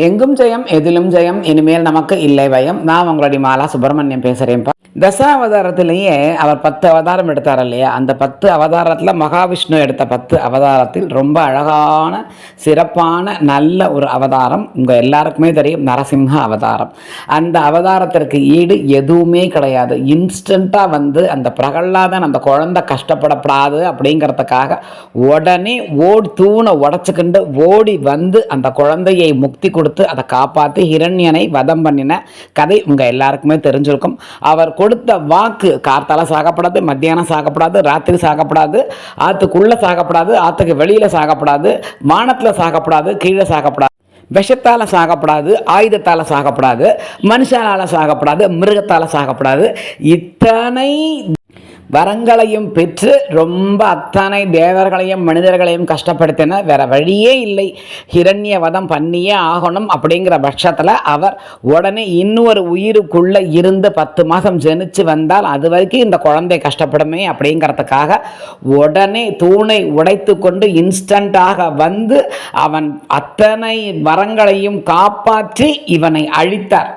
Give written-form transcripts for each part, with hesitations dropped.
எங்கும் ஜெயம் எதிலும் ஜெயம், இனிமேல் நமக்கு இல்லை பயம். நான் உங்களுடைய மாலா சுப்பிரமணியம் பேசுகிறேன்ப்பா. தசாவதாரத்திலேயே அவர் 10 அவதாரம் எடுத்தார் இல்லையா? அந்த 10 அவதாரத்தில் மகாவிஷ்ணு எடுத்த 10 அவதாரத்தில் ரொம்ப அழகான சிறப்பான நல்ல ஒரு அவதாரம் உங்கள் எல்லாருக்குமே தெரியும், நரசிம்ம அவதாரம். அந்த அவதாரத்திற்கு ஈடு எதுவுமே கிடையாது. இன்ஸ்டண்ட்டாக வந்து அந்த பிரகல்லாதன் அந்த குழந்தை கஷ்டப்படப்படாது அப்படிங்கிறதுக்காக உடனே தூணை உடச்சிக்கிண்டு ஓடி வந்து அந்த குழந்தையை முக்தி கொடுத்து அதை காப்பாற்றி ஹிரண்யனை வதம் பண்ணின கதை உங்கள் எல்லாருக்குமே தெரிஞ்சிருக்கும். அவர் கொடுத்த வாக்கு, கார்த்தால சாகப்படாது, மத்தியானம் சாகப்படாது, ராத்திரி சாகப்படாது, ஆற்றுக்குள்ளே சாகப்படாது, ஆற்றுக்கு வெளியில் சாகப்படாது, வானத்தில் சாகப்படாது, கீழே சாகப்படாது, விஷத்தால் சாகப்படாது, ஆயுதத்தால் சாகப்படாது, மனுஷனால் சாகப்படாது, மிருகத்தால் சாகப்படாது. இத்தனை வரங்களையும் பெற்று ரொம்ப அத்தனை தேவர்களையும் மனிதர்களையும் கஷ்டப்படுத்தின. வேற வழியே இல்லை, ஹிரண்ய வதம் பண்ணியே ஆகணும் அப்படிங்கிற பட்சத்தில் அவர் உடனே இன்னொரு உயிருக்குள்ளே இருந்து 10 மாதம் ஜெனிச்சு வந்தால் அது வரைக்கும் இந்த குழந்தை கஷ்டப்படுமே அப்படிங்கிறதுக்காக உடனே தூணை உடைத்து கொண்டு இன்ஸ்டண்ட்டாக வந்து அவன் அத்தனை வரங்களையும் காப்பாற்றி இவனை அழித்தார்.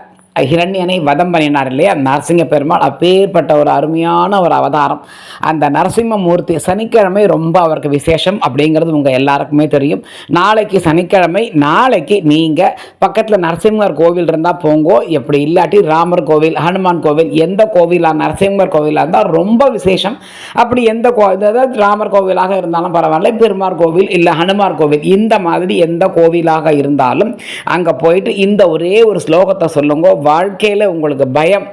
ஹிரண்யனை வதம் பண்ணினார் இல்லையா நரசிங்க பெருமாள். அப்பேற்பட்ட ஒரு அருமையான ஒரு அவதாரம் அந்த நரசிம்மமூர்த்தி. சனிக்கிழமை ரொம்ப அவருக்கு விசேஷம் அப்படிங்கிறது உங்கள் எல்லாருக்குமே தெரியும். நாளைக்கு சனிக்கிழமை, நாளைக்கு நீங்கள் பக்கத்தில் நரசிம்மர் கோவில் இருந்தால் போங்கோ, எப்படி இல்லாட்டி ராமர் கோவில், ஹனுமான் கோவில், எந்த கோவிலாக நரசிம்மர் கோவிலாக இருந்தால் ரொம்ப விசேஷம். அப்படி எந்த அதாவது ராமர் கோவிலாக இருந்தாலும் பரவாயில்ல, பெருமாள் கோவில் இல்லை ஹனுமார் கோவில், இந்த மாதிரி எந்த கோவிலாக இருந்தாலும் அங்கே போயிட்டு இந்த ஒரே ஒரு ஸ்லோகத்தை சொல்லுங்க. வாழ்க்கையில் உங்களுக்கு பயம்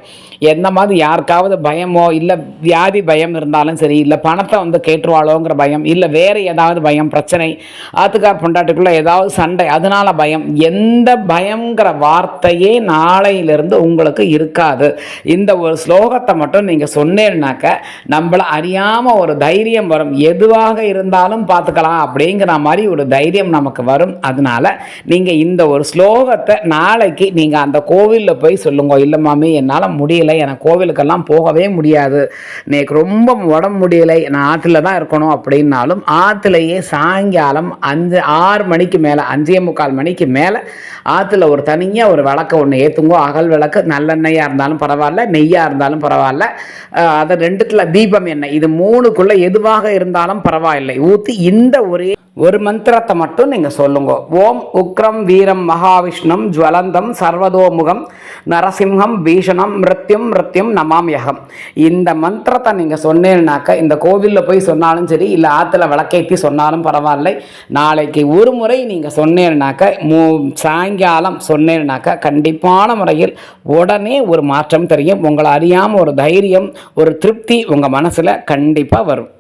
என்ன மாதிரி யாருக்காவது பயமோ இல்லை வியாதி பயம் இருந்தாலும் சரி, இல்லை பணத்தை வந்து கேட்டுருவாளோங்கிற பயம், இல்லை வேறு ஏதாவது பயம், பிரச்சனை, ஆத்துக்கார் பொண்டாட்டிக்குள்ளே ஏதாவது சண்டை, அதனால பயம், எந்த பயங்கிற வார்த்தையே நாளையிலிருந்து உங்களுக்கு இருக்காது. இந்த ஒரு ஸ்லோகத்தை மட்டும் நீங்கள் சொன்னேன்னாக்க நம்மளை அறியாமல் ஒரு தைரியம் வரும். எதுவாக இருந்தாலும் பார்த்துக்கலாம் அப்படிங்கிற மாதிரி ஒரு தைரியம் நமக்கு வரும். அதனால் நீங்கள் இந்த ஒரு ஸ்லோகத்தை நாளைக்கு நீங்கள் அந்த கோவிலில் போய் சொல்லுங்க. இல்லை மாமி என்னால் முடியல, எனக்கு கோவிலுக்கெல்லாம் போகவே முடியாது, எனக்கு ரொம்ப உடம்பு முடியலை, நான் ஆற்றுல தான் இருக்கணும் அப்படின்னாலும் ஆற்றுலையே சாயங்காலம் 6 மணிக்கு மேலே, 5:45 மணிக்கு மேலே ஆற்றுல ஒரு தனியாக ஒரு விளக்கை ஒன்று ஏற்றுங்கோ. அகல் விளக்கு, நல்லெண்ணெயாக இருந்தாலும் பரவாயில்ல, நெய்யாக இருந்தாலும் பரவாயில்ல, அதை 2த்துல தீபம் எண்ணெய், இது 3க்குள்ளே எதுவாக இருந்தாலும் பரவாயில்லை ஊற்றி இந்த ஒரு மந்திரத்தை மட்டும் நீங்கள் சொல்லுங்க. ஓம் உக்ரம் வீரம் மகாவிஷ்ணம் ஜுவலந்தம் சர்வதோமுகம் நரசிம்ஹம் பீஷணம் மிருத்யும் நமாம்யகம். இந்த மந்திரத்தை நீங்கள் சொன்னேன்னாக்க இந்த கோவிலில் போய் சொன்னாலும் சரி, இல்லை ஆற்றுல விளக்கேற்றி சொன்னாலும் பரவாயில்லை, நாளைக்கு ஒரு முறை நீங்கள் சொன்னேன்னாக்க சாயங்காலம் சொன்னேன்னாக்க கண்டிப்பான முறையில் உடனே ஒரு மாற்றம் தெரியும். உங்களை அறியாமல் ஒரு தைரியம், ஒரு திருப்தி உங்கள் மனசில் கண்டிப்பாக வரும்.